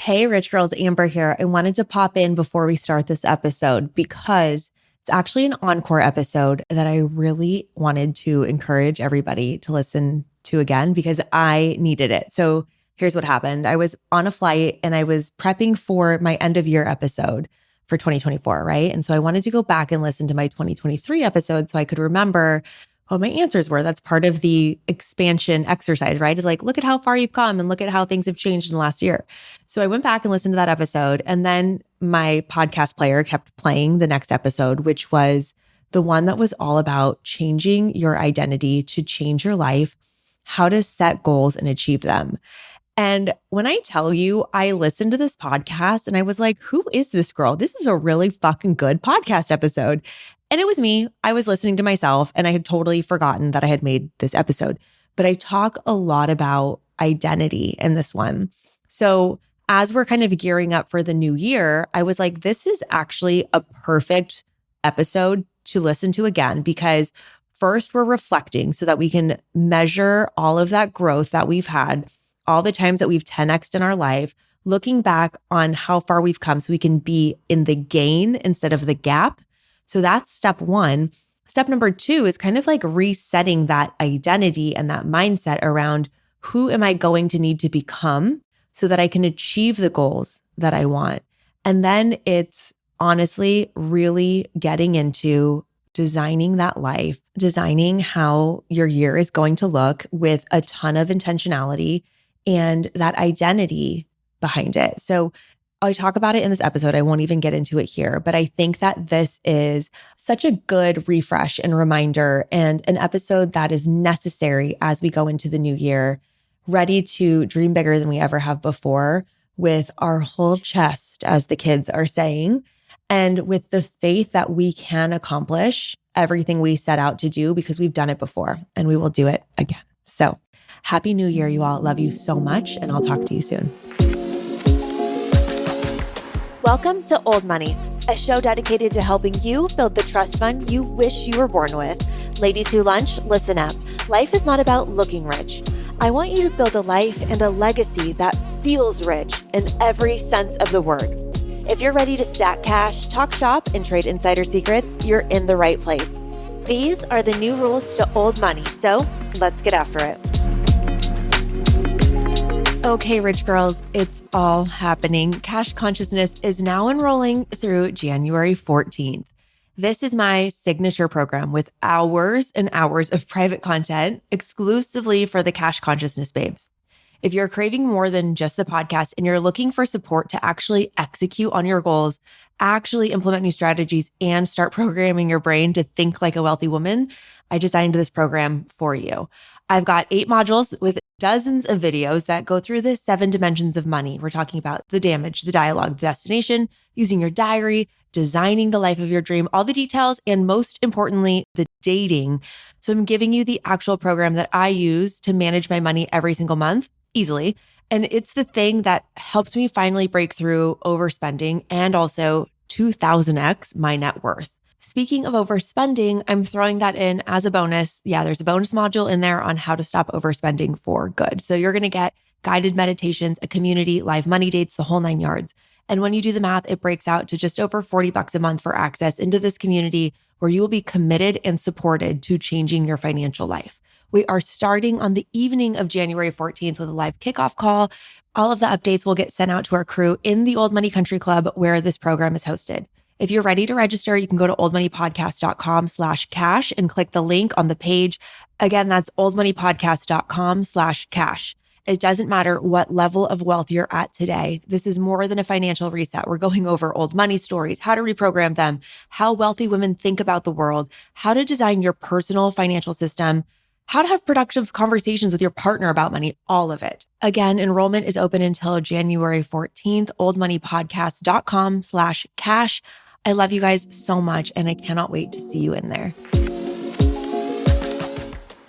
Hey, Rich Girls, Amber here. I wanted to pop in before we start this episode because it's actually an encore episode that I really wanted to encourage everybody to listen to again because I needed it. So here's what happened. I was on a flight and I was prepping for my end of year episode for 2024, right? And so I wanted to go back and listen to my 2023 episode so I could remember what my answers were. That's part of the expansion exercise, right? Is like, look at how far you've come and look at how things have changed in the last year. So I went back and listened to that episode. And then my podcast player kept playing the next episode, which was the one that was all about changing your identity to change your life, how to set goals and achieve them. And when I tell you, I listened to this podcast and I was like, who is this girl? This is a really fucking good podcast episode. And it was me. I was listening to myself and I had totally forgotten that I had made this episode. But I talk a lot about identity in this one. So as we're kind of gearing up for the new year, I was like, this is actually a perfect episode to listen to again, because first we're reflecting so that we can measure all of that growth that we've had, all the times that we've 10x'd in our life, looking back on how far we've come so we can be in the gain instead of the gap. So that's step one. Step number two is kind of like resetting that identity and that mindset around who am I going to need to become so that I can achieve the goals that I want. And then it's honestly really getting into designing that life, designing how your year is going to look with a ton of intentionality and that identity behind it. So I talk about it in this episode. I won't even get into it here, but I think that this is such a good refresh and reminder and an episode that is necessary as we go into the new year, ready to dream bigger than we ever have before with our whole chest, as the kids are saying, and with the faith that we can accomplish everything we set out to do because we've done it before and we will do it again. So happy New Year, you all. Love you so much, and I'll talk to you soon. Welcome to Old Money, a show dedicated to helping you build the trust fund you wish you were born with. Ladies who lunch, listen up. Life is not about looking rich. I want you to build a life and a legacy that feels rich in every sense of the word. If you're ready to stack cash, talk shop, and trade insider secrets, you're in the right place. These are the new rules to Old Money, so let's get after it. Okay, rich girls, it's all happening. Cash Consciousness is now enrolling through January 14th. This is my signature program with hours and hours of private content exclusively for the Cash Consciousness babes. If you're craving more than just the podcast and you're looking for support to actually execute on your goals, actually implement new strategies, and start programming your brain to think like a wealthy woman, I designed this program for you. I've got 8 modules with dozens of videos that go through the 7 dimensions of money. We're talking about the damage, the dialogue, the destination, using your diary, designing the life of your dream, all the details, and most importantly, the dating. So I'm giving you the actual program that I use to manage my money every single month easily. And it's the thing that helps me finally break through overspending and also 2000x my net worth. Speaking of overspending, I'm throwing that in as a bonus. Yeah, there's a bonus module in there on how to stop overspending for good. So you're going to get guided meditations, a community, live money dates, the whole 9 yards. And when you do the math, it breaks out to just over $40 a month for access into this community where you will be committed and supported to changing your financial life. We are starting on the evening of January 14th with a live kickoff call. All of the updates will get sent out to our crew in the Old Money Country Club where this program is hosted. If you're ready to register, you can go to oldmoneypodcast.com/cash and click the link on the page. Again, that's oldmoneypodcast.com/cash. It doesn't matter what level of wealth you're at today. This is more than a financial reset. We're going over old money stories, how to reprogram them, how wealthy women think about the world, how to design your personal financial system, how to have productive conversations with your partner about money, all of it. Again, enrollment is open until January 14th, oldmoneypodcast.com/cash. I love you guys so much, and I cannot wait to see you in there.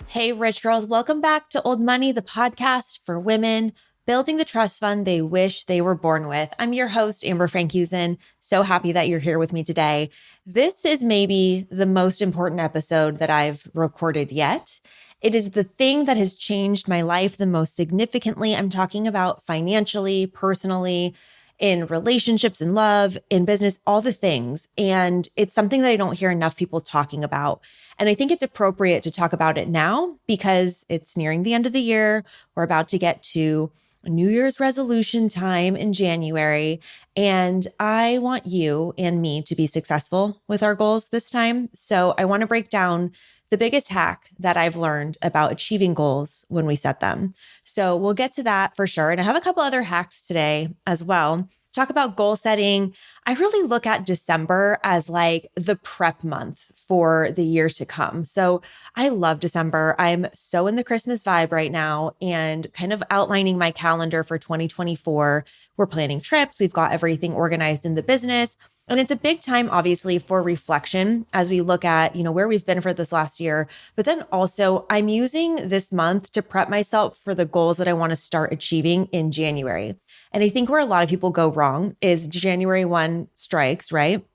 Hey, rich girls, welcome back to Old Money, the podcast for women building the trust fund they wish they were born with. I'm your host, Amber Frankusen. So happy that you're here with me today. This is maybe the most important episode that I've recorded yet. It is the thing that has changed my life the most significantly. I'm talking about financially, personally, in relationships, in love, in business, all the things. And it's something that I don't hear enough people talking about. And I think it's appropriate to talk about it now because it's nearing the end of the year. We're about to get to New Year's resolution time in January. And I want you and me to be successful with our goals this time. So I want to break down the biggest hack that I've learned about achieving goals when we set them. So we'll get to that for sure. And I have a couple other hacks today as well. Talk about goal setting. I really look at December as like the prep month for the year to come. So I love December. I'm so in the Christmas vibe right now and kind of outlining my calendar for 2024. We're planning trips. We've got everything organized in the business. And it's a big time, obviously, for reflection as we look at, where we've been for this last year. But then also, I'm using this month to prep myself for the goals that I want to start achieving in January. And I think where a lot of people go wrong is January 1 strikes, right?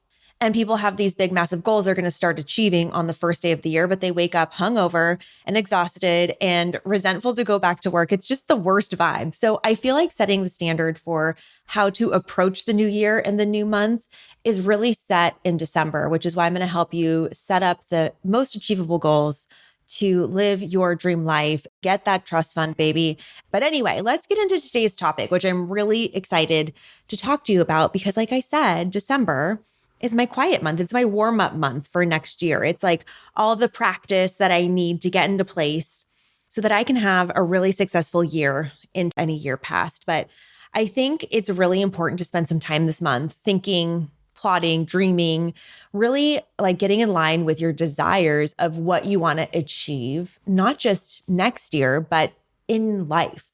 And people have these big, massive goals they're going to start achieving on the first day of the year, but they wake up hungover and exhausted and resentful to go back to work. It's just the worst vibe. So I feel like setting the standard for how to approach the new year and the new month is really set in December, which is why I'm going to help you set up the most achievable goals to live your dream life, get that trust fund, baby. But anyway, let's get into today's topic, which I'm really excited to talk to you about because, like I said, December is my quiet month. It's my warm-up month for next year. It's like all the practice that I need to get into place so that I can have a really successful year in any year past. But I think it's really important to spend some time this month thinking, plotting, dreaming, really like getting in line with your desires of what you want to achieve, not just next year, but in life.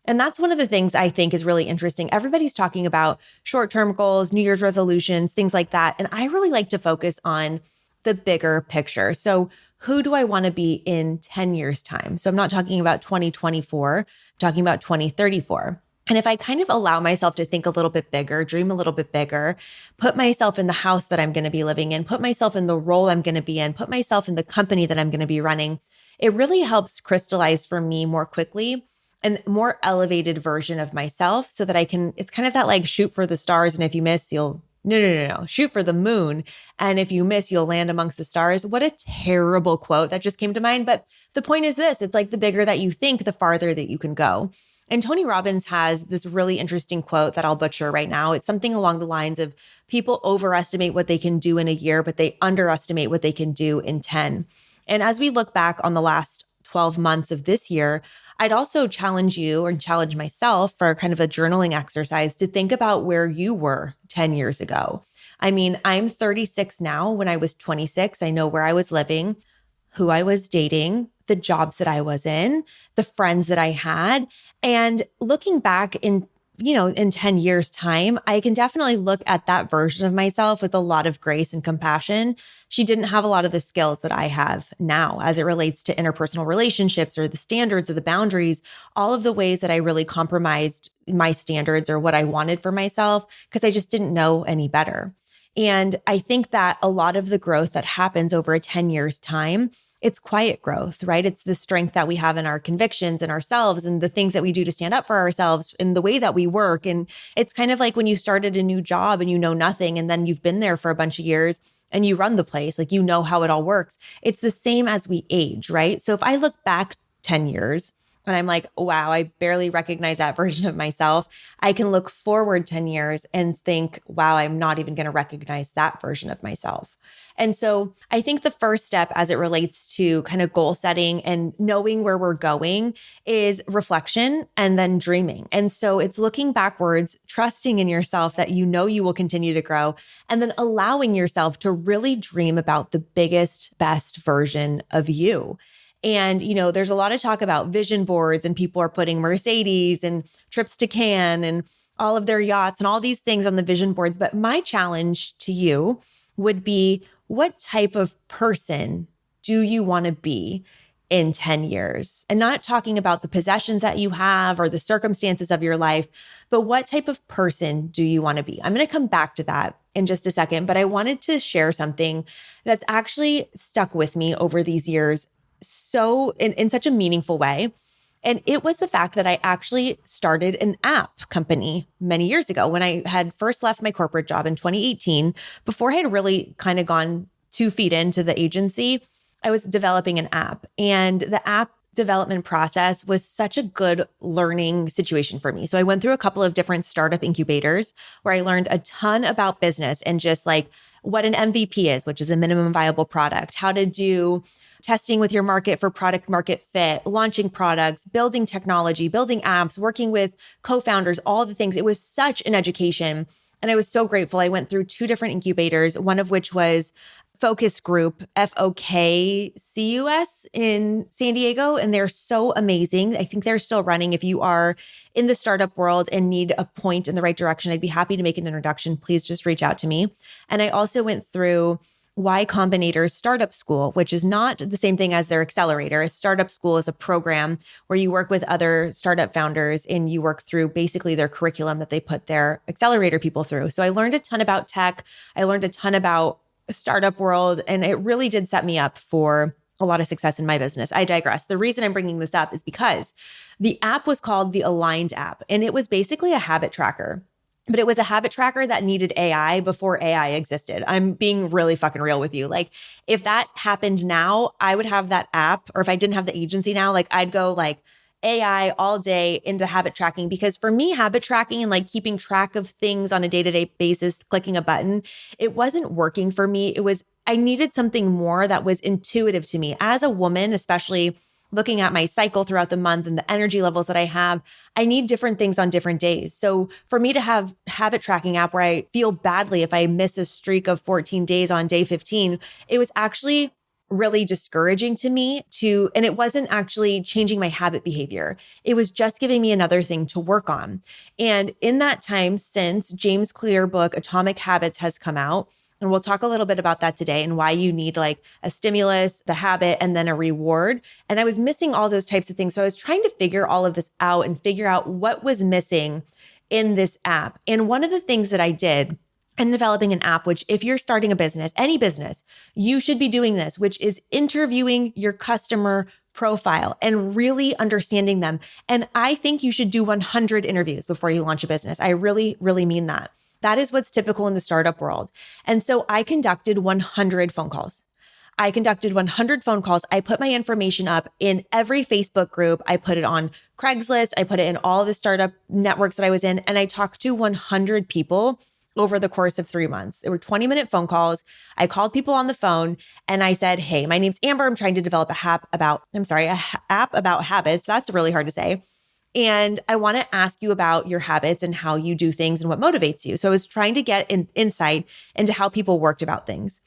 And that's one of the things I think is really interesting. Everybody's talking about short-term goals, New Year's resolutions, things like that. And I really like to focus on the bigger picture. So who do I want to be in 10 years' time? So I'm not talking about 2024, I'm talking about 2034. And if I kind of allow myself to think a little bit bigger, dream a little bit bigger, put myself in the house that I'm going to be living in, put myself in the role I'm going to be in, put myself in the company that I'm going to be running, it really helps crystallize for me more quickly and more elevated version of myself so that I can, it's kind of that like shoot for the stars. And if you miss, no, shoot for the moon. And if you miss, you'll land amongst the stars. What a terrible quote that just came to mind. But the point is this, it's like the bigger that you think, the farther that you can go. And Tony Robbins has this really interesting quote that I'll butcher right now. It's something along the lines of people overestimate what they can do in a year, but they underestimate what they can do in 10. And as we look back on the last 12 months of this year, I'd also challenge you or challenge myself for kind of a journaling exercise to think about where you were 10 years ago. I mean, I'm 36 now. When I was 26, I know where I was living, who I was dating, the jobs that I was in, the friends that I had. And looking back in 10 years' time, I can definitely look at that version of myself with a lot of grace and compassion. She didn't have a lot of the skills that I have now as it relates to interpersonal relationships or the standards or the boundaries, all of the ways that I really compromised my standards or what I wanted for myself because I just didn't know any better. And I think that a lot of the growth that happens over a 10 years' time, it's quiet growth, right? It's the strength that we have in our convictions and ourselves and the things that we do to stand up for ourselves and the way that we work. And it's kind of like when you started a new job and you know nothing, and then you've been there for a bunch of years and you run the place, like you know how it all works. It's the same as we age, right? So if I look back 10 years and I'm like, wow, I barely recognize that version of myself, I can look forward 10 years and think, wow, I'm not even going to recognize that version of myself. And so I think the first step as it relates to kind of goal setting and knowing where we're going is reflection and then dreaming. And so it's looking backwards, trusting in yourself that you know you will continue to grow, and then allowing yourself to really dream about the biggest, best version of you. And, there's a lot of talk about vision boards and people are putting Mercedes and trips to Cannes and all of their yachts and all these things on the vision boards. But my challenge to you would be, what type of person do you want to be in 10 years? And not talking about the possessions that you have or the circumstances of your life, but what type of person do you want to be? I'm going to come back to that in just a second, but I wanted to share something that's actually stuck with me over these years so in such a meaningful way. And it was the fact that I actually started an app company many years ago when I had first left my corporate job in 2018. Before I had really kind of gone 2 feet into the agency, I was developing an app. And the app development process was such a good learning situation for me. So I went through a couple of different startup incubators where I learned a ton about business and just like what an MVP is, which is a minimum viable product, how to do testing with your market for product market fit, launching products, building technology, building apps, working with co-founders, all the things. It was such an education. And I was so grateful. I went through 2 different incubators, one of which was Focus Group, FOKCUS in San Diego. And they're so amazing. I think they're still running. If you are in the startup world and need a point in the right direction, I'd be happy to make an introduction. Please just reach out to me. And I also went through Y Combinator's Startup School, which is not the same thing as their accelerator. A startup school is a program where you work with other startup founders and you work through basically their curriculum that they put their accelerator people through. So I learned a ton about tech. I learned a ton about startup world, and it really did set me up for a lot of success in my business. I digress. The reason I'm bringing this up is because the app was called the Aligned app, and it was basically a habit tracker. But it was a habit tracker that needed AI before AI existed. I'm being really fucking real with you. Like if that happened now, I would have that app, or if I didn't have the agency now, like I'd go like AI all day into habit tracking, because for me, habit tracking and like keeping track of things on a day-to-day basis, clicking a button, it wasn't working for me. I needed something more that was intuitive to me as a woman, especially looking at my cycle throughout the month and the energy levels that I have. I need different things on different days. So for me to have habit tracking app where I feel badly if I miss a streak of 14 days on day 15, it was actually really discouraging to me and it wasn't actually changing my habit behavior. It was just giving me another thing to work on. And in that time, since James Clear book, Atomic Habits, has come out, and we'll talk a little bit about that today and why you need like a stimulus, the habit, and then a reward. And I was missing all those types of things. So I was trying to figure all of this out and figure out what was missing in this app. And one of the things that I did in developing an app, which if you're starting a business, any business, you should be doing this, which is interviewing your customer profile and really understanding them. And I think you should do 100 interviews before you launch a business. I really, really mean that. That is what's typical in the startup world. And so I conducted 100 phone calls. I put my information up in every Facebook group. I put it on Craigslist. I put it in all the startup networks that I was in. And I talked to 100 people over the course of 3 months. There were 20-minute phone calls. I called people on the phone and I said, hey, my name's Amber. I'm trying to develop a app about habits. That's really hard to say. And I want to ask you about your habits and how you do things and what motivates you. So I was trying to get an insight into how people worked about things.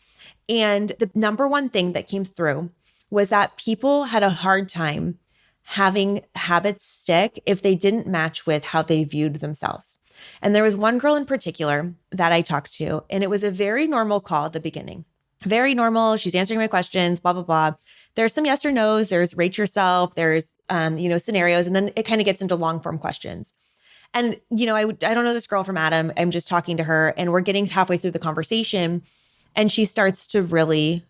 And the number one thing that came through was that people had a hard time having habits stick if they didn't match with how they viewed themselves. And there was one girl in particular that I talked to, and it was a very normal call at the beginning. Very normal. She's answering my questions, blah, blah, blah. There's some yes or no's. There's rate yourself. There's, scenarios. And then it kind of gets into long form questions. And, I don't know this girl from Adam. I'm just talking to her and we're getting halfway through the conversation and she starts to really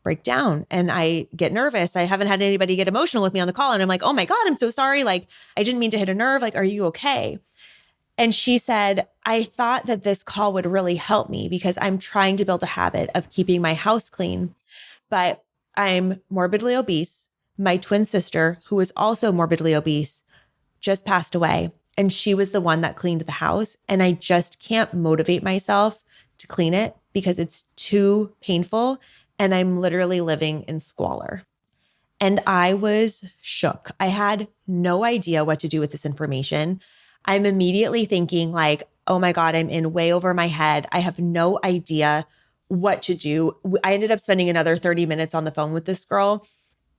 break down and I get nervous. I haven't had anybody get emotional with me on the call. And I'm like, oh my God, I'm so sorry. Like, I didn't mean to hit a nerve. Like, are you okay? And she said, I thought that this call would really help me because I'm trying to build a habit of keeping my house clean, but I'm morbidly obese. My twin sister, who is also morbidly obese, just passed away. And she was the one that cleaned the house. And I just can't motivate myself to clean it because it's too painful. And I'm literally living in squalor. And I was shook. I had no idea what to do with this information. I'm immediately thinking like, oh my God, I'm in way over my head. I have no idea what to do. I ended up spending another 30 minutes on the phone with this girl.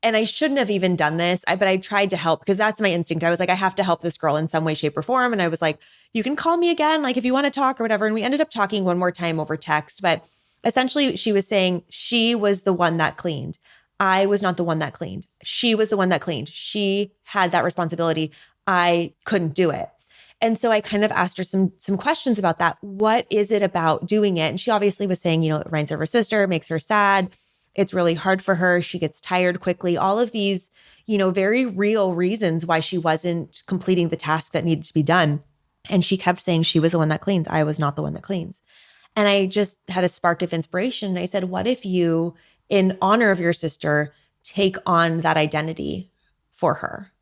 And I shouldn't have even done this, but I tried to help because that's my instinct. I was like, I have to help this girl in some way, shape, or form. And I was like, you can call me again, like if you want to talk or whatever. And we ended up talking one more time over text. But essentially, she was saying she was the one that cleaned. I was not the one that cleaned. She was the one that cleaned. She had that responsibility. I couldn't do it. And so I kind of asked her some questions about that. What is it about doing it? And she obviously was saying, it reminds her of her sister, it makes her sad. It's really hard for her. She gets tired quickly. All of these, very real reasons why she wasn't completing the task that needed to be done. And she kept saying she was the one that cleans. I was not the one that cleans. And I just had a spark of inspiration. And I said, what if you, in honor of your sister, take on that identity for her?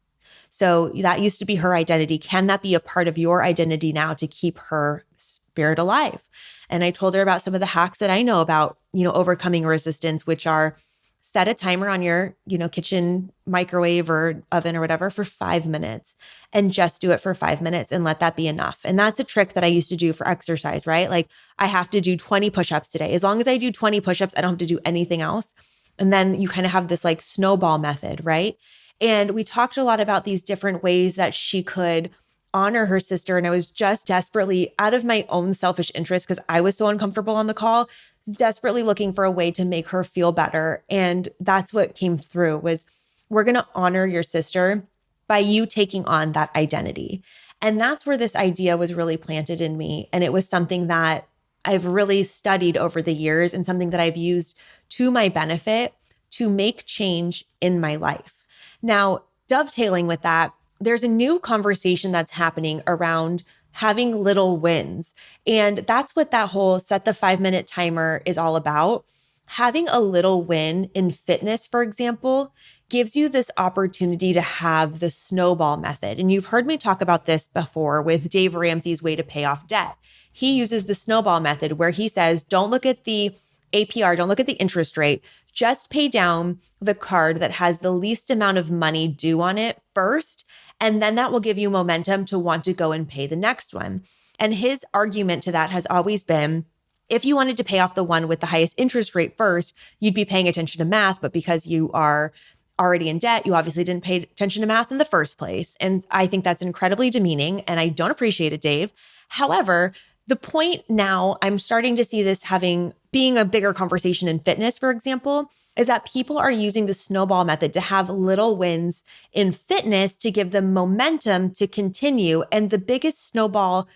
So that used to be her identity. Can that be a part of your identity now to keep her spirit alive? And I told her about some of the hacks that I know about, overcoming resistance, which are set a timer on your, kitchen microwave or oven or whatever for 5 minutes and just do it for 5 minutes and let that be enough. And that's a trick that I used to do for exercise, right? Like I have to do 20 push-ups today. As long as I do 20 push-ups, I don't have to do anything else. And then you kind of have this like snowball method, right? And we talked a lot about these different ways that she could honor her sister. And I was just desperately, out of my own selfish interest, because I was so uncomfortable on the call, desperately looking for a way to make her feel better. And that's what came through was, we're going to honor your sister by you taking on that identity. And that's where this idea was really planted in me. And it was something that I've really studied over the years and something that I've used to my benefit to make change in my life. Now, dovetailing with that, there's a new conversation that's happening around having little wins. And that's what that whole set the 5-minute timer is all about. Having a little win in fitness, for example, gives you this opportunity to have the snowball method. And you've heard me talk about this before with Dave Ramsey's way to pay off debt. He uses the snowball method where he says, don't look at the APR, don't look at the interest rate, just pay down the card that has the least amount of money due on it first. And then that will give you momentum to want to go and pay the next one. And his argument to that has always been, if you wanted to pay off the one with the highest interest rate first, you'd be paying attention to math. But because you are already in debt, you obviously didn't pay attention to math in the first place. And I think that's incredibly demeaning. And I don't appreciate it, Dave. However, the point now, I'm starting to see this being a bigger conversation in fitness, for example, is that people are using the snowball method to have little wins in fitness to give them momentum to continue. And the biggest snowball,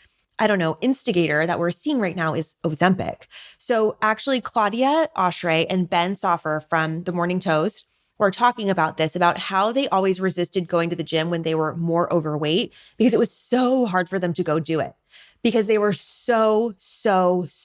instigator that we're seeing right now is Ozempic. So actually, Claudia Oshry and Ben Soffer from The Morning Toast were talking about this, about how they always resisted going to the gym when they were more overweight because it was so hard for them to go do it. Because they were so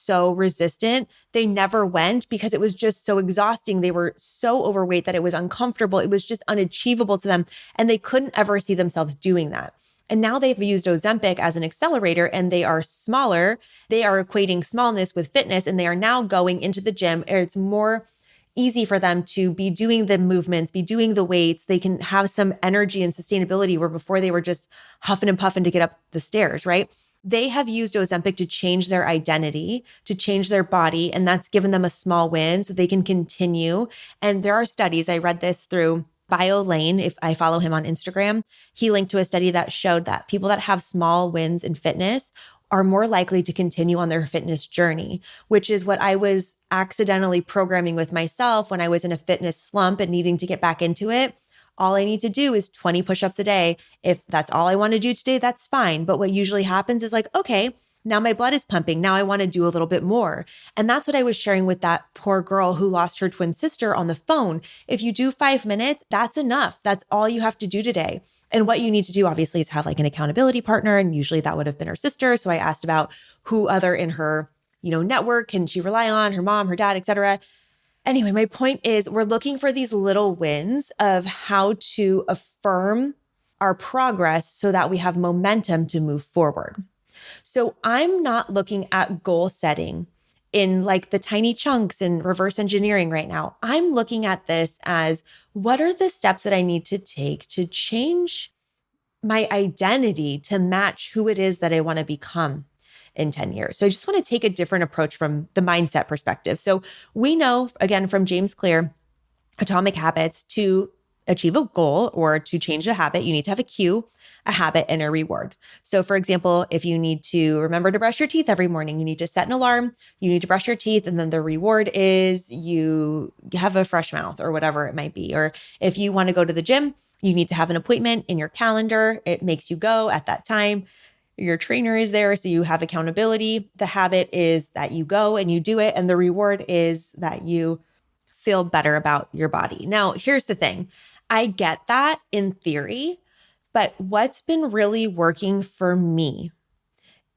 resistant. They never went because it was just so exhausting. They were so overweight that it was uncomfortable. It was just unachievable to them. And they couldn't ever see themselves doing that. And now they've used Ozempic as an accelerator and they are smaller. They are equating smallness with fitness and they are now going into the gym. It's more easy for them to be doing the movements, be doing the weights. They can have some energy and sustainability where before they were just huffing and puffing to get up the stairs, right? They have used Ozempic to change their identity, to change their body, and that's given them a small win so they can continue. And there are studies, I read this through BioLane, if I follow him on Instagram. He linked to a study that showed that people that have small wins in fitness are more likely to continue on their fitness journey, which is what I was accidentally programming with myself when I was in a fitness slump and needing to get back into it. All I need to do is 20 push-ups a day. If that's all I want to do today, that's fine. But what usually happens is like, okay, now my blood is pumping. Now I want to do a little bit more. And that's what I was sharing with that poor girl who lost her twin sister on the phone. If you do 5 minutes, that's enough. That's all you have to do today. And what you need to do, obviously, is have like an accountability partner. And usually that would have been her sister. So I asked about who other in her, network can she rely on, her mom, her dad, et cetera. Anyway, my point is we're looking for these little wins of how to affirm our progress so that we have momentum to move forward. So I'm not looking at goal setting in like the tiny chunks and reverse engineering right now. I'm looking at this as what are the steps that I need to take to change my identity to match who it is that I want to become in 10 years. So I just want to take a different approach from the mindset perspective. So we know, again, from James Clear, Atomic Habits, to achieve a goal or to change a habit, you need to have a cue, a habit, and a reward. So for example, if you need to remember to brush your teeth every morning, you need to set an alarm, you need to brush your teeth, and then the reward is you have a fresh mouth or whatever it might be. Or if you want to go to the gym, you need to have an appointment in your calendar. It makes you go at that time. Your trainer is there, so you have accountability. The habit is that you go and you do it, and the reward is that you feel better about your body. Now, here's the thing. I get that in theory, but what's been really working for me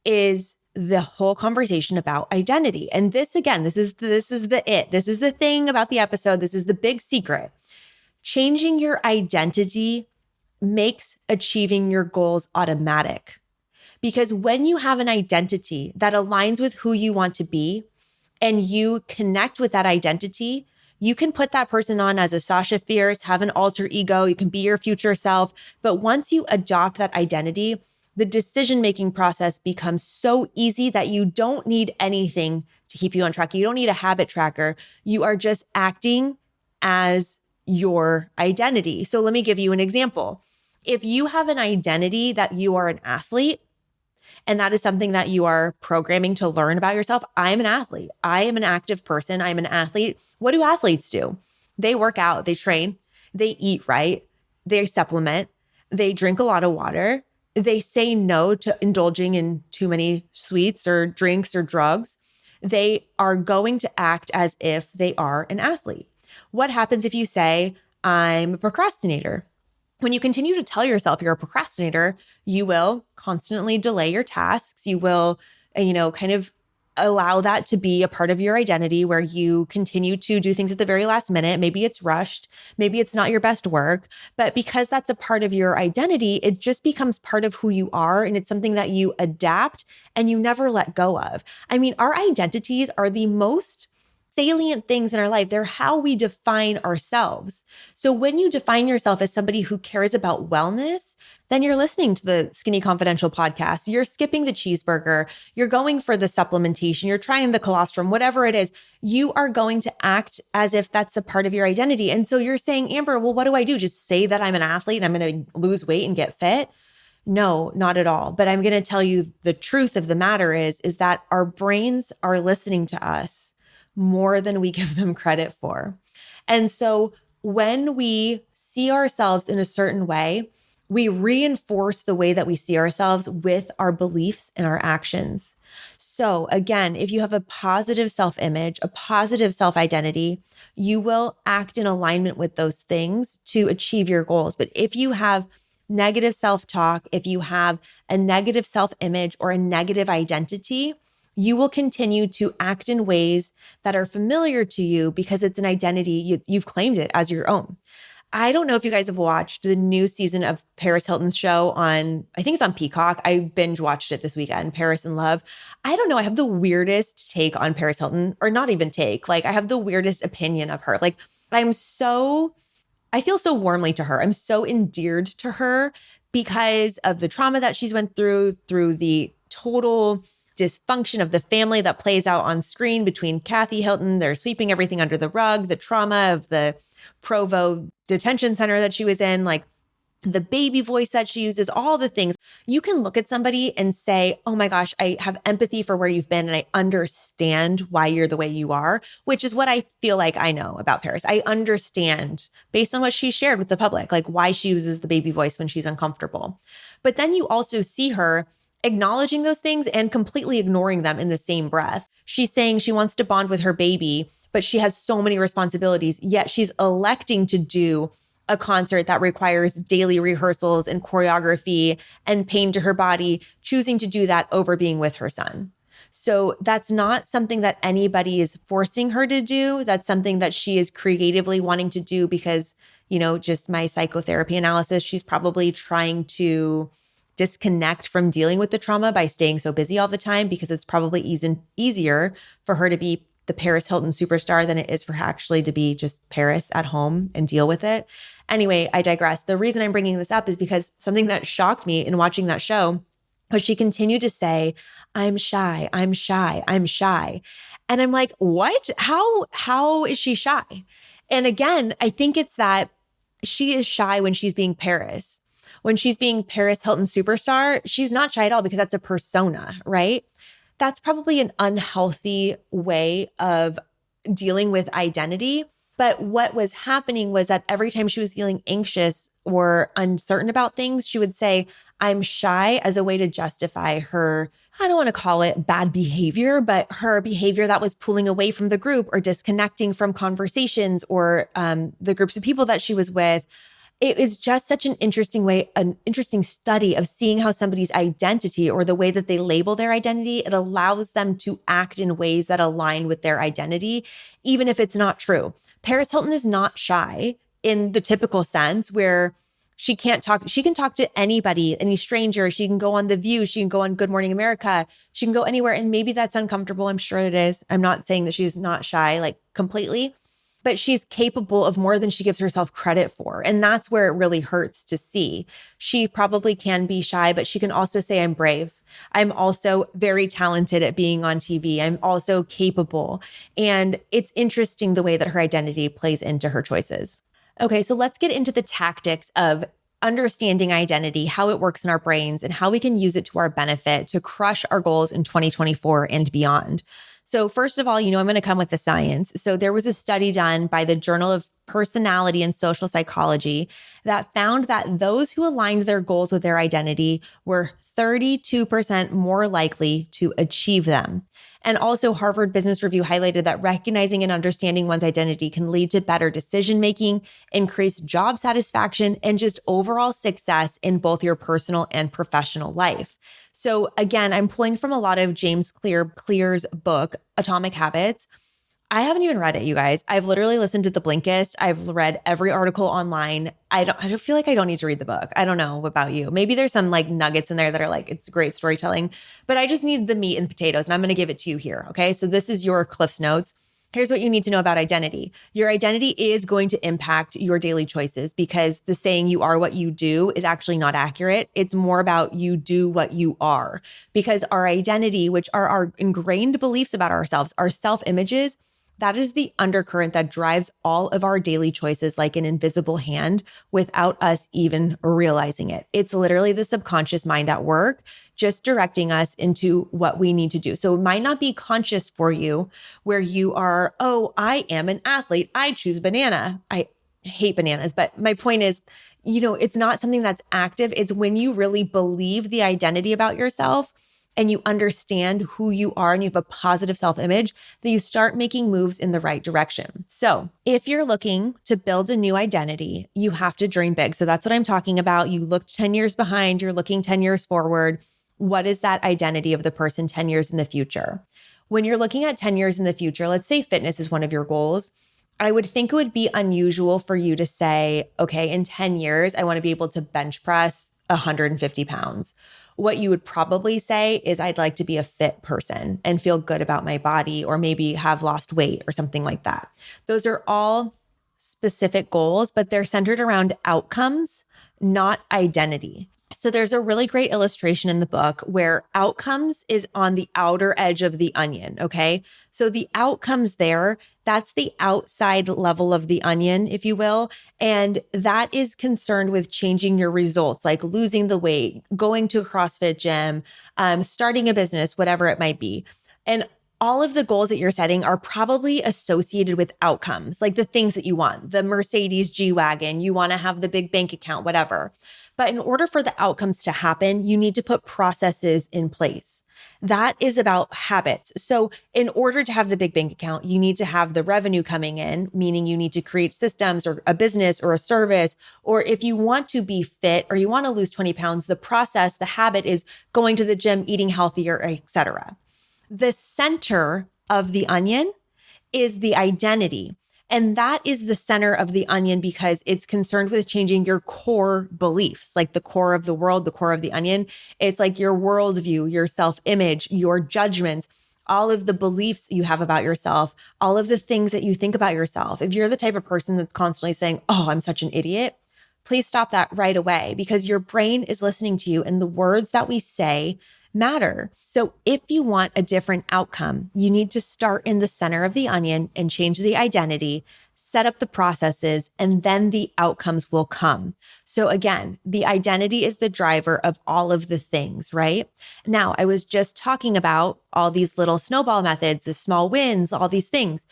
is the whole conversation about identity. And this, again, this is the thing about the episode. This is the big secret. Changing your identity makes achieving your goals automatic. Because when you have an identity that aligns with who you want to be and you connect with that identity, you can put that person on as a Sasha Fierce, have an alter ego, you can be your future self. But once you adopt that identity, the decision-making process becomes so easy that you don't need anything to keep you on track. You don't need a habit tracker. You are just acting as your identity. So let me give you an example. If you have an identity that you are an athlete, and that is something that you are programming to learn about yourself. I am an athlete. I am an active person. I'm an athlete. What do athletes do? They work out, they train, they eat right, they supplement, they drink a lot of water, they say no to indulging in too many sweets or drinks or drugs. They are going to act as if they are an athlete. What happens if you say, I'm a procrastinator? When you continue to tell yourself you're a procrastinator, you will constantly delay your tasks. You will, kind of allow that to be a part of your identity where you continue to do things at the very last minute. Maybe it's rushed. Maybe it's not your best work. But because that's a part of your identity, it just becomes part of who you are. And it's something that you adapt and you never let go of. I mean, our identities are the most salient things in our life. They're how we define ourselves. So when you define yourself as somebody who cares about wellness, then you're listening to the Skinny Confidential podcast. You're skipping the cheeseburger. You're going for the supplementation. You're trying the colostrum, whatever it is. You are going to act as if that's a part of your identity. And so you're saying, Amber, well, what do I do? Just say that I'm an athlete and I'm going to lose weight and get fit? No, not at all. But I'm going to tell you the truth of the matter is that our brains are listening to us more than we give them credit for. And so when we see ourselves in a certain way, we reinforce the way that we see ourselves with our beliefs and our actions. So again, if you have a positive self-image, a positive self-identity, you will act in alignment with those things to achieve your goals. But if you have negative self-talk, if you have a negative self-image or a negative identity, you will continue to act in ways that are familiar to you because it's an identity, you've claimed it as your own. I don't know if you guys have watched the new season of Paris Hilton's show I think it's on Peacock. I binge watched it this weekend, Paris in Love. I don't know. I have the weirdest take on Paris Hilton, or not even take. I have the weirdest opinion of her. I feel so warmly to her. I'm so endeared to her because of the trauma that she's went through the total dysfunction of the family that plays out on screen between Kathy Hilton. They're sweeping everything under the rug, the trauma of the Provo detention center that she was in, the baby voice that she uses, all the things. You can look at somebody and say, oh my gosh, I have empathy for where you've been and I understand why you're the way you are, which is what I feel like I know about Paris. I understand based on what she shared with the public, why she uses the baby voice when she's uncomfortable. But then you also see her acknowledging those things and completely ignoring them in the same breath. She's saying she wants to bond with her baby, but she has so many responsibilities, yet she's electing to do a concert that requires daily rehearsals and choreography and pain to her body, choosing to do that over being with her son. So that's not something that anybody is forcing her to do. That's something that she is creatively wanting to do because, just my psychotherapy analysis, she's probably trying to disconnect from dealing with the trauma by staying so busy all the time because it's probably easier for her to be the Paris Hilton superstar than it is for her actually to be just Paris at home and deal with it. Anyway, I digress. The reason I'm bringing this up is because something that shocked me in watching that show was she continued to say, I'm shy, I'm shy, I'm shy. And I'm like, what? How is she shy? And again, I think it's that she is shy when she's being Paris. When she's being Paris Hilton superstar, she's not shy at all because that's a persona, right? That's probably an unhealthy way of dealing with identity. But what was happening was that every time she was feeling anxious or uncertain about things, she would say, I'm shy as a way to justify her I don't want to call it bad behavior, but her behavior that was pulling away from the group or disconnecting from conversations or the groups of people that she was with. It is just such an interesting way, an interesting study of seeing how somebody's identity or the way that they label their identity, it allows them to act in ways that align with their identity, even if it's not true. Paris Hilton is not shy in the typical sense where she can't talk. She can talk to anybody, any stranger. She can go on The View. She can go on Good Morning America. She can go anywhere. And maybe that's uncomfortable. I'm sure it is. I'm not saying that she's not shy, like completely, but she's capable of more than she gives herself credit for. And that's where it really hurts to see. She probably can be shy, but she can also say, I'm brave. I'm also very talented at being on TV. I'm also capable. And it's interesting the way that her identity plays into her choices. Okay, so let's get into the tactics of understanding identity, how it works in our brains, and how we can use it to our benefit to crush our goals in 2024 and beyond. So first of all, I'm going to come with the science. So there was a study done by the Journal of Personality and Social Psychology that found that those who aligned their goals with their identity were 32% more likely to achieve them. And also Harvard Business Review highlighted that recognizing and understanding one's identity can lead to better decision-making, increased job satisfaction, and just overall success in both your personal and professional life. So again, I'm pulling from a lot of James Clear's book, Atomic Habits. I haven't even read it, you guys. I've literally listened to the Blinkist. I've read every article online. I don't feel like I don't need to read the book. I don't know about you. Maybe there's some like nuggets in there that are like, it's great storytelling, but I just need the meat and potatoes and I'm going to give it to you here. Okay. So this is your Cliff's Notes. Here's what you need to know about identity. Your identity is going to impact your daily choices because the saying you are what you do is actually not accurate. It's more about you do what you are, because our identity, which are our ingrained beliefs about ourselves, our self-images, that is the undercurrent that drives all of our daily choices like an invisible hand without us even realizing it. It's literally the subconscious mind at work, just directing us into what we need to do. So it might not be conscious for you where you are, oh, I am an athlete. I choose banana. I hate bananas. But my point is, it's not something that's active. It's when you really believe the identity about yourself and you understand who you are and you have a positive self-image, that you start making moves in the right direction. So if you're looking to build a new identity, you have to dream big. So that's what I'm talking about. You looked 10 years behind, you're looking 10 years forward. What is that identity of the person 10 years in the future? When you're looking at 10 years in the future, let's say fitness is one of your goals. I would think it would be unusual for you to say, okay, in 10 years, I want to be able to bench press 150 pounds. What you would probably say is, I'd like to be a fit person and feel good about my body, or maybe have lost weight or something like that. Those are all specific goals, but they're centered around outcomes, not identity. So there's a really great illustration in the book where outcomes is on the outer edge of the onion, okay? So the outcomes there, that's the outside level of the onion, if you will. And that is concerned with changing your results, like losing the weight, going to a CrossFit gym, starting a business, whatever it might be. And all of the goals that you're setting are probably associated with outcomes, like the things that you want, the Mercedes G-Wagon, you want to have the big bank account, whatever. But in order for the outcomes to happen, you need to put processes in place. That is about habits. So in order to have the big bank account, you need to have the revenue coming in, meaning you need to create systems or a business or a service. Or if you want to be fit or you want to lose 20 pounds, the process, the habit is going to the gym, eating healthier, etc. The center of the onion is the identity. And that is the center of the onion because it's concerned with changing your core beliefs, like the core of the world, the core of the onion. It's like your worldview, your self-image, your judgments, all of the beliefs you have about yourself, all of the things that you think about yourself. If you're the type of person that's constantly saying, oh, I'm such an idiot, please stop that right away because your brain is listening to you and the words that we say matter. So if you want a different outcome, you need to start in the center of the onion and change the identity, set up the processes, and then the outcomes will come. So again, the identity is the driver of all of the things, right? Now, I was just talking about all these little snowball methods, the small wins, all these things.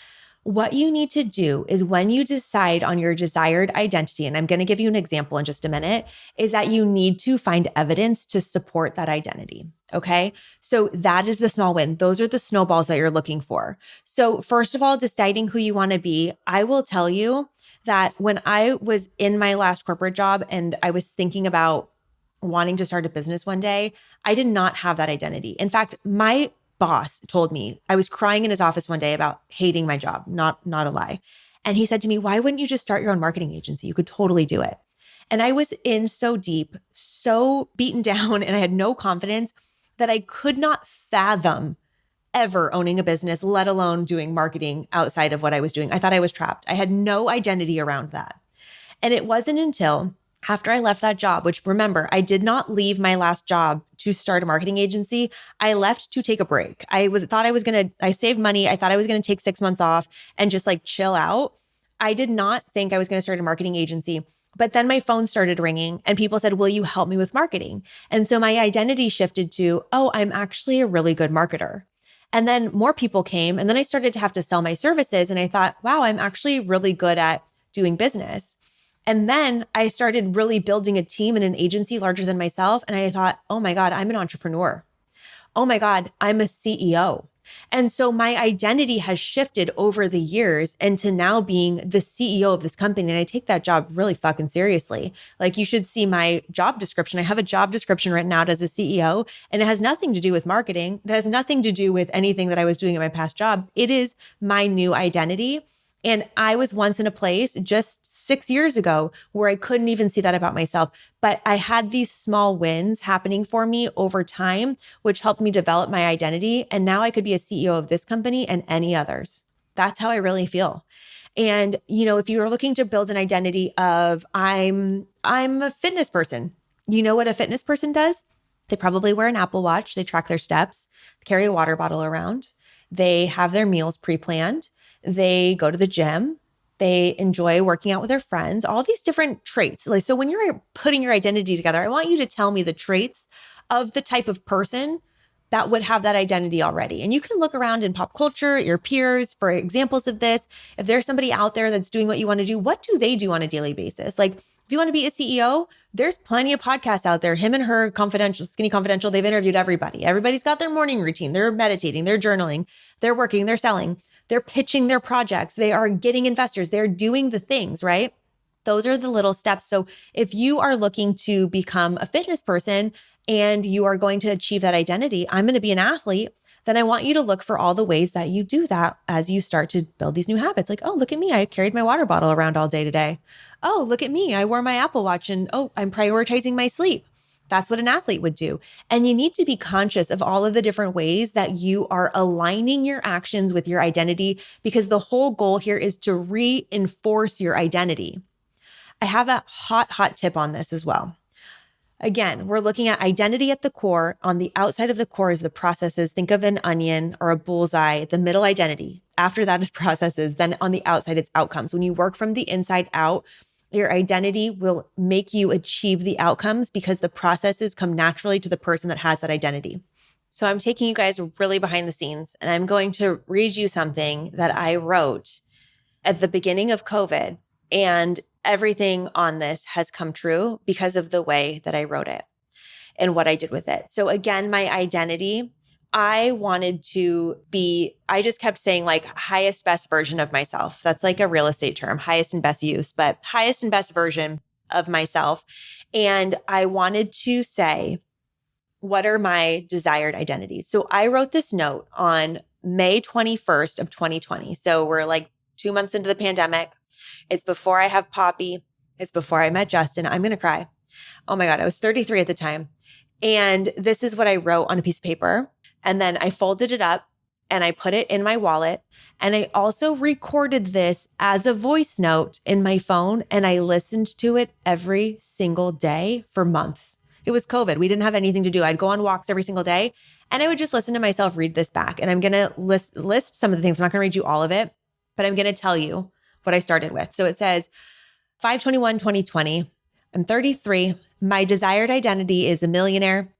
What you need to do is when you decide on your desired identity, and I'm going to give you an example in just a minute, is that you need to find evidence to support that identity. Okay. So that is the small win. Those are the snowballs that you're looking for. So first of all, deciding who you want to be, I will tell you that when I was in my last corporate job and I was thinking about wanting to start a business one day, I did not have that identity. In fact, my boss told me, I was crying in his office one day about hating my job, not a lie. And he said to me, why wouldn't you just start your own marketing agency? You could totally do it. And I was in so deep, so beaten down, and I had no confidence that I could not fathom ever owning a business, let alone doing marketing outside of what I was doing. I thought I was trapped. I had no identity around that. And it wasn't until after I left that job, which remember, I did not leave my last job to start a marketing agency. I left to take a break. I saved money. I thought I was going to take 6 months off and just like chill out. I did not think I was going to start a marketing agency. But then my phone started ringing and people said, will you help me with marketing? And so my identity shifted to, oh, I'm actually a really good marketer. And then more people came and then I started to have to sell my services. And I thought, wow, I'm actually really good at doing business. And then I started really building a team and an agency larger than myself. And I thought, oh my God, I'm an entrepreneur. Oh my God, I'm a CEO. And so my identity has shifted over the years into now being the CEO of this company. And I take that job really fucking seriously. Like you should see my job description. I have a job description written out as a CEO, and it has nothing to do with marketing. It has nothing to do with anything that I was doing in my past job. It is my new identity. And I was once in a place just 6 years ago where I couldn't even see that about myself. But I had these small wins happening for me over time, which helped me develop my identity. And now I could be a CEO of this company and any others. That's how I really feel. And, if you're looking to build an identity of I'm a fitness person, you know what a fitness person does? They probably wear an Apple Watch. They track their steps, carry a water bottle around. They have their meals pre-planned. They go to the gym. They enjoy working out with their friends, all these different traits. Like, so when you're putting your identity together, I want you to tell me the traits of the type of person that would have that identity already. And you can look around in pop culture, your peers for examples of this. If there's somebody out there that's doing what you want to do, what do they do on a daily basis? Like if you want to be a CEO, there's plenty of podcasts out there. Him and Her Confidential, Skinny Confidential, they've interviewed everybody. Everybody's got their morning routine. They're meditating, they're journaling, they're working, they're selling, they're pitching their projects. They are getting investors. They're doing the things, right? Those are the little steps. So if you are looking to become a fitness person and you are going to achieve that identity, I'm going to be an athlete, then I want you to look for all the ways that you do that as you start to build these new habits. Like, oh, look at me. I carried my water bottle around all day today. Oh, look at me. I wore my Apple Watch and I'm prioritizing my sleep. That's what an athlete would do. And you need to be conscious of all of the different ways that you are aligning your actions with your identity, because the whole goal here is to reinforce your identity. I have a hot tip on this as well. Again, we're looking at identity at the core. On the outside of the core is the processes. Think of an onion or a bullseye, the middle identity. After that is processes. Then on the outside, it's outcomes. When you work from the inside out, your identity will make you achieve the outcomes because the processes come naturally to the person that has that identity. So I'm taking you guys really behind the scenes, and I'm going to read you something that I wrote at the beginning of COVID. And everything on this has come true because of the way that I wrote it and what I did with it. So again, my identity, I wanted to be, I just kept saying like highest, best version of myself. That's like a real estate term, highest and best use, but highest and best version of myself. And I wanted to say, what are my desired identities? So I wrote this note on May 21st of 2020. So we're like 2 months into the pandemic. It's before I have Poppy. It's before I met Justin. I'm going to cry. Oh my God. I was 33 at the time. And this is what I wrote on a piece of paper. And then I folded it up and I put it in my wallet. And I also recorded this as a voice note in my phone. And I listened to it every single day for months. It was COVID. We didn't have anything to do. I'd go on walks every single day and I would just listen to myself read this back. And I'm going to list some of the things. I'm not going to read you all of it, but I'm going to tell you what I started with. So it says 5/21/2020. I'm 33. My desired identity is a millionaire,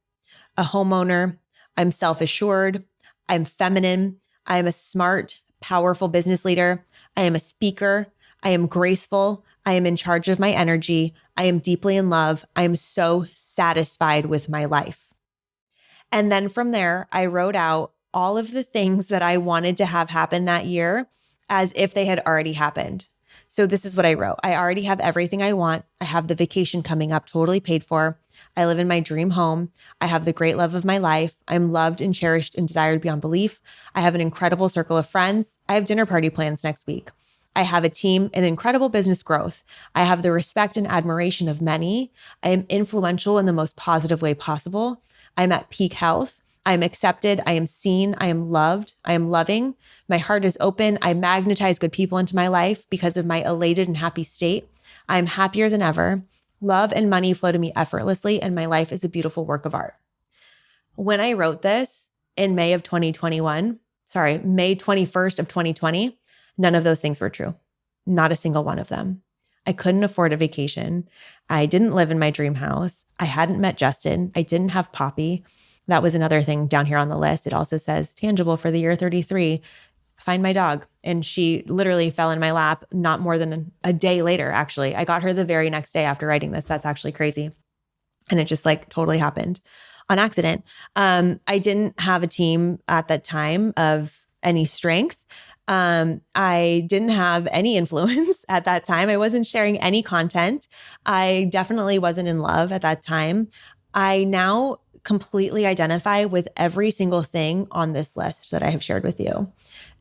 a homeowner. I'm self-assured. I'm feminine. I'm a smart, powerful business leader. I am a speaker. I am graceful. I am in charge of my energy. I am deeply in love. I am so satisfied with my life. And then from there, I wrote out all of the things that I wanted to have happen that year as if they had already happened. So this is what I wrote. I already have everything I want. I have the vacation coming up, totally paid for. I live in my dream home. I have the great love of my life. I'm loved and cherished and desired beyond belief. I have an incredible circle of friends. I have dinner party plans next week. I have a team and incredible business growth. I have the respect and admiration of many. I am influential in the most positive way possible. I'm at peak health. I am accepted. I am seen. I am loved. I am loving. My heart is open. I magnetize good people into my life because of my elated and happy state. I am happier than ever. Love and money flow to me effortlessly, and my life is a beautiful work of art. When I wrote this in May 21st of 2020, none of those things were true. Not a single one of them. I couldn't afford a vacation. I didn't live in my dream house. I hadn't met Justin. I didn't have Poppy. That was another thing down here on the list. It also says tangible for the year 33, find my dog. And she literally fell in my lap not more than a day later, actually. I got her the very next day after writing this. That's actually crazy. And it just like totally happened on accident. I didn't have a team at that time of any strength. I didn't have any influence at that time. I wasn't sharing any content. I definitely wasn't in love at that time. I now completely identify with every single thing on this list that I have shared with you.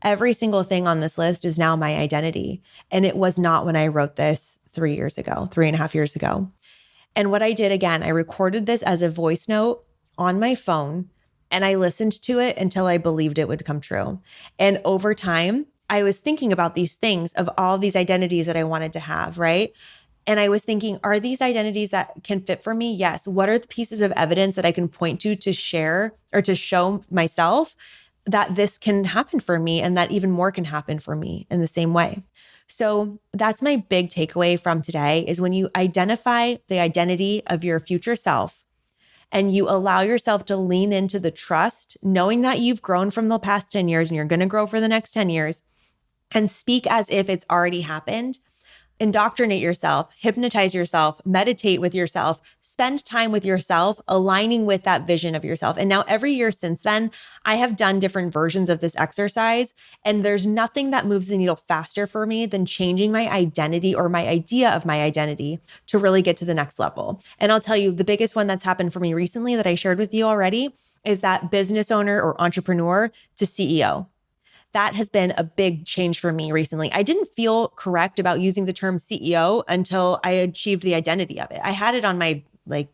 Every single thing on this list is now my identity. And it was not when I wrote this 3.5 years ago. And what I did again, I recorded this as a voice note on my phone, and I listened to it until I believed it would come true. And over time, I was thinking about these things of all these identities that I wanted to have, right? And I was thinking, are these identities that can fit for me? Yes. What are the pieces of evidence that I can point to share or to show myself that this can happen for me and that even more can happen for me in the same way? So that's my big takeaway from today is when you identify the identity of your future self and you allow yourself to lean into the trust, knowing that you've grown from the past 10 years and you're going to grow for the next 10 years, and speak as if it's already happened. Indoctrinate yourself, hypnotize yourself, meditate with yourself, spend time with yourself, aligning with that vision of yourself. And now every year since then, I have done different versions of this exercise, and there's nothing that moves the needle faster for me than changing my identity or my idea of my identity to really get to the next level. And I'll tell you, the biggest one that's happened for me recently that I shared with you already is that business owner or entrepreneur to CEO. That has been a big change for me recently. I didn't feel correct about using the term CEO until I achieved the identity of it. I had it on my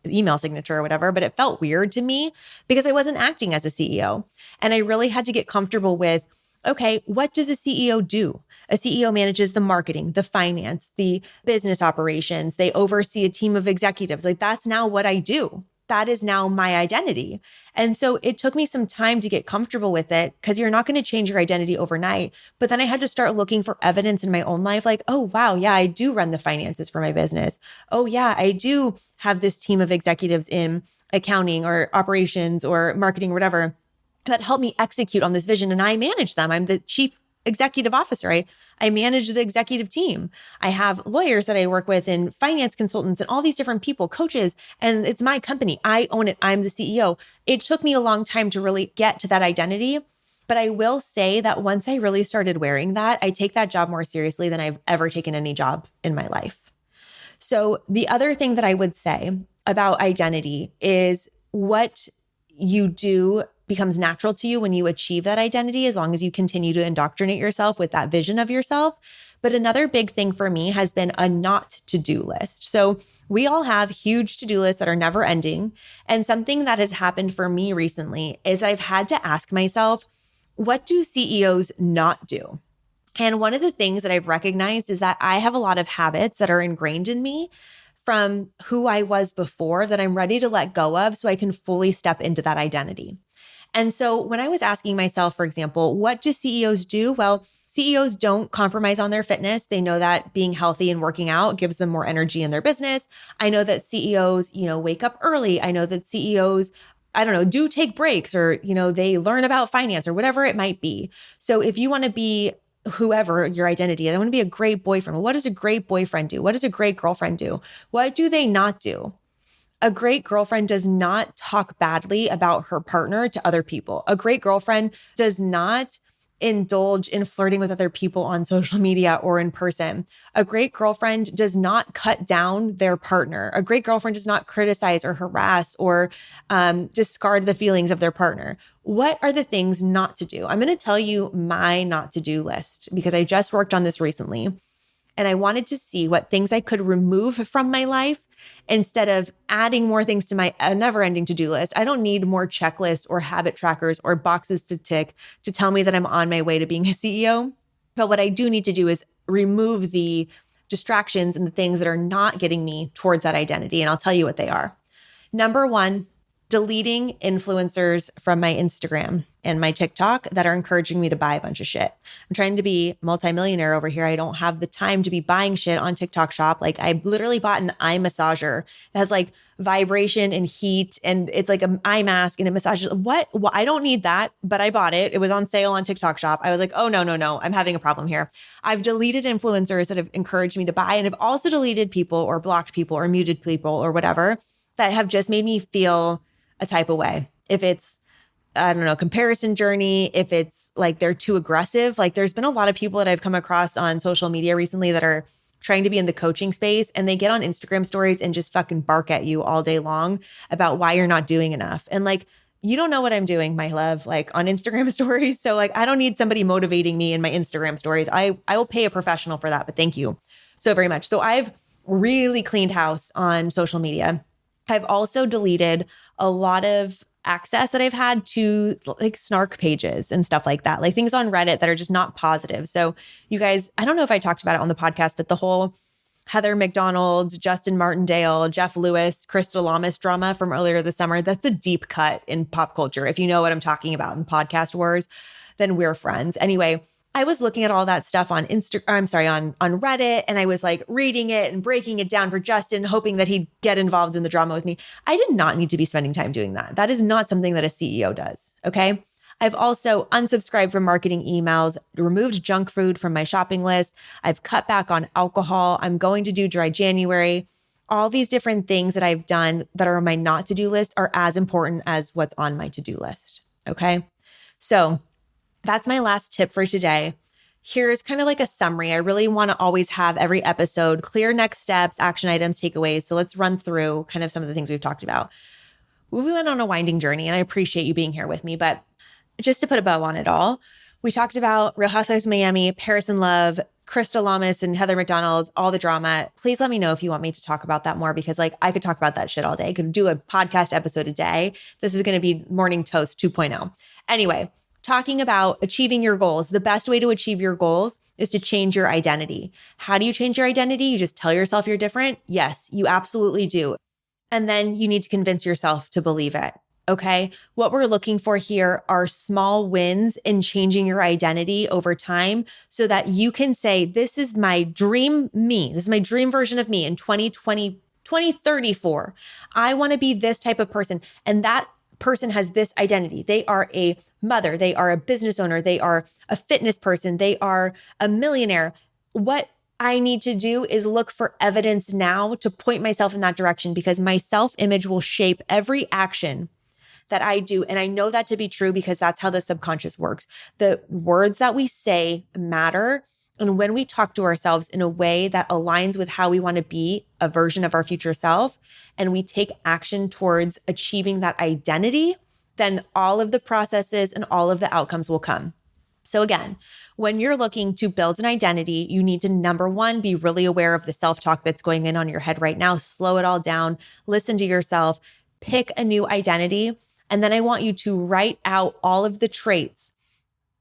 email signature or whatever, but it felt weird to me because I wasn't acting as a CEO. And I really had to get comfortable with, okay, what does a CEO do? A CEO manages the marketing, the finance, the business operations. They oversee a team of executives. That's now what I do. That is now my identity. And so it took me some time to get comfortable with it because you're not going to change your identity overnight. But then I had to start looking for evidence in my own life, like, oh, wow, yeah, I do run the finances for my business. Oh, yeah, I do have this team of executives in accounting or operations or marketing or whatever that help me execute on this vision. And I manage them. I'm the chief executive officer. I manage the executive team. I have lawyers that I work with and finance consultants and all these different people, coaches, and it's my company. I own it. I'm the CEO. It took me a long time to really get to that identity. But I will say that once I really started wearing that, I take that job more seriously than I've ever taken any job in my life. So the other thing that I would say about identity is what you do becomes natural to you when you achieve that identity, as long as you continue to indoctrinate yourself with that vision of yourself. But another big thing for me has been a not to-do list. So we all have huge to-do lists that are never ending. And something that has happened for me recently is I've had to ask myself, what do CEOs not do? And one of the things that I've recognized is that I have a lot of habits that are ingrained in me from who I was before that I'm ready to let go of so I can fully step into that identity. And so when I was asking myself, for example, what do CEOs do? Well, CEOs don't compromise on their fitness. They know that being healthy and working out gives them more energy in their business. I know that CEOs, wake up early. I know that CEOs I don't know, do take breaks or, they learn about finance or whatever it might be. So if you want to be whoever your identity is, I want to be a great boyfriend. What does a great boyfriend do? What does a great girlfriend do? What do they not do? A great girlfriend does not talk badly about her partner to other people. A great girlfriend does not indulge in flirting with other people on social media or in person. A great girlfriend does not cut down their partner. A great girlfriend does not criticize or harass or discard the feelings of their partner. What are the things not to do? I'm going to tell you my not to do list because I just worked on this recently. And I wanted to see what things I could remove from my life instead of adding more things to my never-ending to-do list. I don't need more checklists or habit trackers or boxes to tick to tell me that I'm on my way to being a CEO. But what I do need to do is remove the distractions and the things that are not getting me towards that identity. And I'll tell you what they are. Number one, deleting influencers from my Instagram and my TikTok that are encouraging me to buy a bunch of shit. I'm trying to be multimillionaire over here. I don't have the time to be buying shit on TikTok shop. Like I literally bought an eye massager that has like vibration and heat and it's like an eye mask and it massages. What? Well, I don't need that, but I bought it. It was on sale on TikTok shop. I was like, oh, no. I'm having a problem here. I've deleted influencers that have encouraged me to buy and have also deleted people or blocked people or muted people or whatever that have just made me feel a type of way. If it's, I don't know, comparison journey, if it's like they're too aggressive, like there's been a lot of people that I've come across on social media recently that are trying to be in the coaching space and they get on Instagram stories and just fucking bark at you all day long about why you're not doing enough. And like, you don't know what I'm doing, my love, like on Instagram stories. So like, I don't need somebody motivating me in my Instagram stories. I will pay a professional for that, but thank you so very much. So I've really cleaned house on social media. I've also deleted a lot of access that I've had to like snark pages and stuff like that, like things on Reddit that are just not positive. So you guys, I don't know if I talked about it on the podcast, but the whole Heather McDonald, Justin Martindale, Jeff Lewis, Krista Lamas drama from earlier this summer, that's a deep cut in pop culture. If you know what I'm talking about in podcast wars, then we're friends. Anyway, I was looking at all that stuff on on Reddit, and I was like reading it and breaking it down for Justin, hoping that he'd get involved in the drama with me. I did not need to be spending time doing that. That is not something that a CEO does. Okay. I've also unsubscribed from marketing emails, removed junk food from my shopping list. I've cut back on alcohol. I'm going to do dry January. All these different things that I've done that are on my not to do list are as important as what's on my to-do list. Okay. So that's my last tip for today. Here's kind of like a summary. I really want to always have every episode clear next steps, action items, takeaways. So let's run through kind of some of the things we've talked about. We went on a winding journey and I appreciate you being here with me, but just to put a bow on it all, we talked about Real Housewives of Miami, Paris in Love, Krista Lamas and Heather McDonald, all the drama. Please let me know if you want me to talk about that more because like I could talk about that shit all day. I could do a podcast episode a day. This is going to be Morning Toast 2.0. Anyway, talking about achieving your goals. The best way to achieve your goals is to change your identity. How do you change your identity? You just tell yourself you're different? Yes, you absolutely do. And then you need to convince yourself to believe it. Okay. What we're looking for here are small wins in changing your identity over time so that you can say, this is my dream me. This is my dream version of me in 2034. I want to be this type of person. And that person has this identity. They are a mother. They are a business owner. They are a fitness person. They are a millionaire. What I need to do is look for evidence now to point myself in that direction because my self-image will shape every action that I do. And I know that to be true because that's how the subconscious works. The words that we say matter. And when we talk to ourselves in a way that aligns with how we want to be a version of our future self, and we take action towards achieving that identity, then all of the processes and all of the outcomes will come. So again, when you're looking to build an identity, you need to, number one, be really aware of the self-talk that's going in on your head right now. Slow it all down, listen to yourself, pick a new identity. And then I want you to write out all of the traits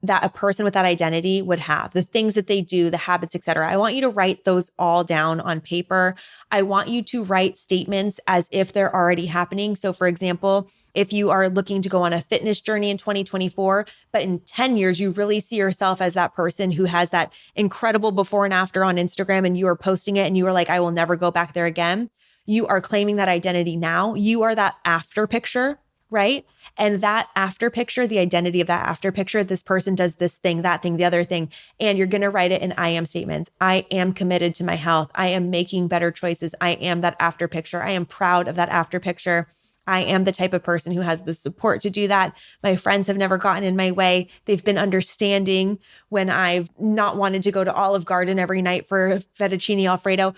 that a person with that identity would have, the things that they do, the habits, et cetera. I want you to write those all down on paper. I want you to write statements as if they're already happening. So for example, if you are looking to go on a fitness journey in 2024, but in 10 years, you really see yourself as that person who has that incredible before and after on Instagram and you are posting it and you are like, I will never go back there again. You are claiming that identity now. You are that after picture. right? And that after picture, the identity of that after picture, this person does this thing, that thing, the other thing. And you're going to write it in I am statements. I am committed to my health. I am making better choices. I am that after picture. I am proud of that after picture. I am the type of person who has the support to do that. My friends have never gotten in my way. They've been understanding when I've not wanted to go to Olive Garden every night for fettuccine Alfredo.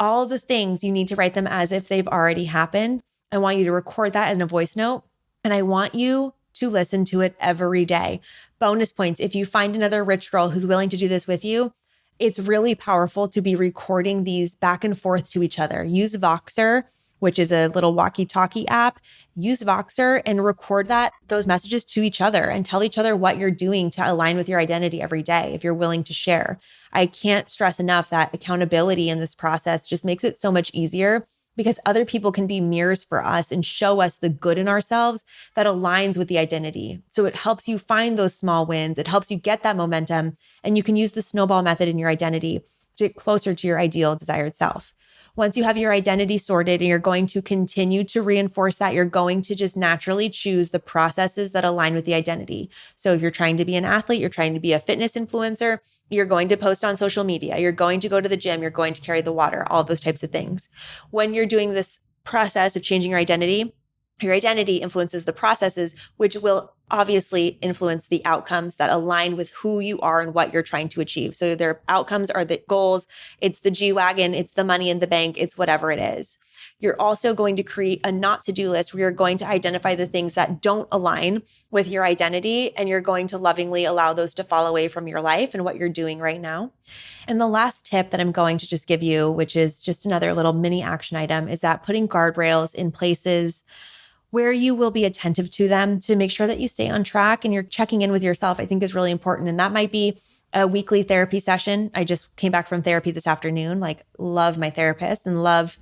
All the things, you need to write them as if they've already happened. I want you to record that in a voice note, and I want you to listen to it every day. Bonus points. If you find another rich girl who's willing to do this with you, it's really powerful to be recording these back and forth to each other. Use Voxer, which is a little walkie-talkie app. Use Voxer and record those messages to each other and tell each other what you're doing to align with your identity every day if you're willing to share. I can't stress enough that accountability in this process just makes it so much easier, because other people can be mirrors for us and show us the good in ourselves that aligns with the identity. So it helps you find those small wins. It helps you get that momentum, and you can use the snowball method in your identity to get closer to your ideal desired self. Once you have your identity sorted and you're going to continue to reinforce that, you're going to just naturally choose the processes that align with the identity. So if you're trying to be an athlete, you're trying to be a fitness influencer, you're going to post on social media, you're going to go to the gym, you're going to carry the water, all those types of things. When you're doing this process of changing your identity influences the processes, which will obviously influence the outcomes that align with who you are and what you're trying to achieve. So their outcomes are the goals, it's the G-Wagon, it's the money in the bank, it's whatever it is. You're also going to create a not to-do list where you're going to identify the things that don't align with your identity, and you're going to lovingly allow those to fall away from your life and what you're doing right now. And the last tip that I'm going to just give you, which is just another little mini action item, is that putting guardrails in places where you will be attentive to them to make sure that you stay on track and you're checking in with yourself, I think is really important. And that might be a weekly therapy session. I just came back from therapy this afternoon, love my therapist and love,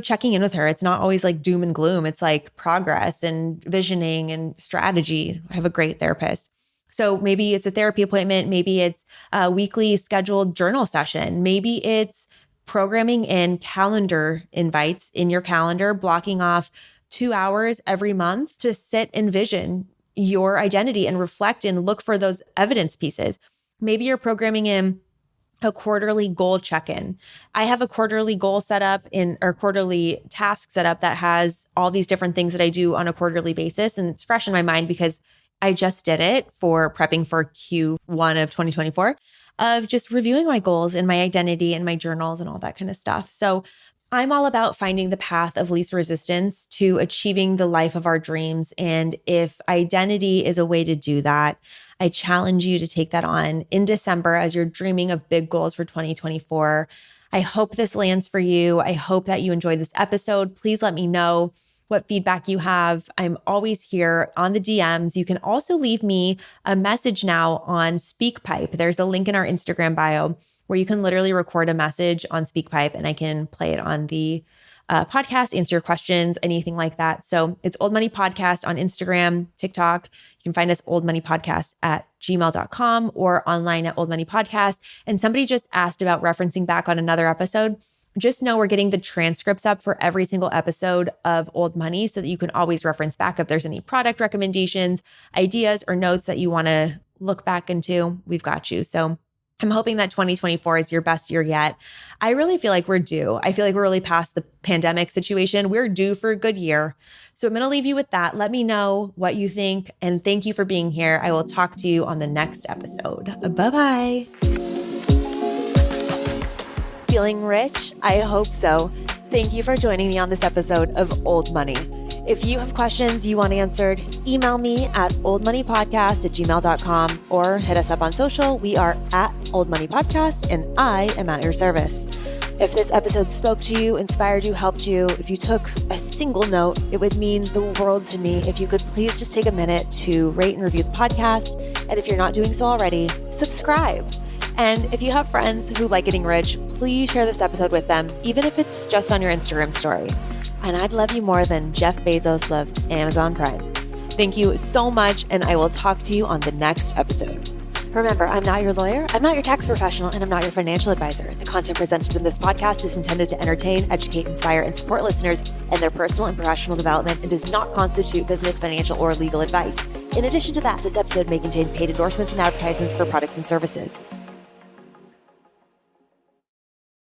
checking in with her. It's not always like doom and gloom. It's like progress and visioning and strategy. I have a great therapist. So maybe it's a therapy appointment. Maybe it's a weekly scheduled journal session. Maybe it's programming in calendar invites in your calendar, blocking off 2 hours every month to sit and vision your identity and reflect and look for those evidence pieces. Maybe you're programming in a quarterly goal check-in. I have a quarterly goal set up or quarterly task set up that has all these different things that I do on a quarterly basis. And it's fresh in my mind because I just did it for prepping for Q1 of 2024 of just reviewing my goals and my identity and my journals and all that kind of stuff. So I'm all about finding the path of least resistance to achieving the life of our dreams. And if identity is a way to do that, I challenge you to take that on in December as you're dreaming of big goals for 2024. I hope this lands for you. I hope that you enjoyed this episode. Please let me know what feedback you have. I'm always here on the DMs. You can also leave me a message now on SpeakPipe. There's a link in our Instagram bio where you can literally record a message on SpeakPipe and I can play it on the podcast, answer your questions, anything like that. So it's Old Money Podcast on Instagram, TikTok. You can find us oldmoneypodcast@gmail.com or online at Old Money Podcast. And somebody just asked about referencing back on another episode. Just know we're getting the transcripts up for every single episode of Old Money so that you can always reference back if there's any product recommendations, ideas, or notes that you want to look back into. We've got you. So I'm hoping that 2024 is your best year yet. I really feel like we're due. I feel like we're really past the pandemic situation. We're due for a good year. So I'm going to leave you with that. Let me know what you think. And thank you for being here. I will talk to you on the next episode. Bye-bye. Feeling rich? I hope so. Thank you for joining me on this episode of Old Money. If you have questions you want answered, email me at oldmoneypodcast@gmail.com or hit us up on social. We are at Old Money Podcast and I am at your service. If this episode spoke to you, inspired you, helped you, if you took a single note, it would mean the world to me if you could please just take a minute to rate and review the podcast. And if you're not doing so already, subscribe. And if you have friends who like getting rich, please share this episode with them, even if it's just on your Instagram story. And I'd love you more than Jeff Bezos loves Amazon Prime. Thank you so much, and I will talk to you on the next episode. Remember, I'm not your lawyer, I'm not your tax professional, and I'm not your financial advisor. The content presented in this podcast is intended to entertain, educate, inspire, and support listeners in their personal and professional development and does not constitute business, financial, or legal advice. In addition to that, this episode may contain paid endorsements and advertisements for products and services.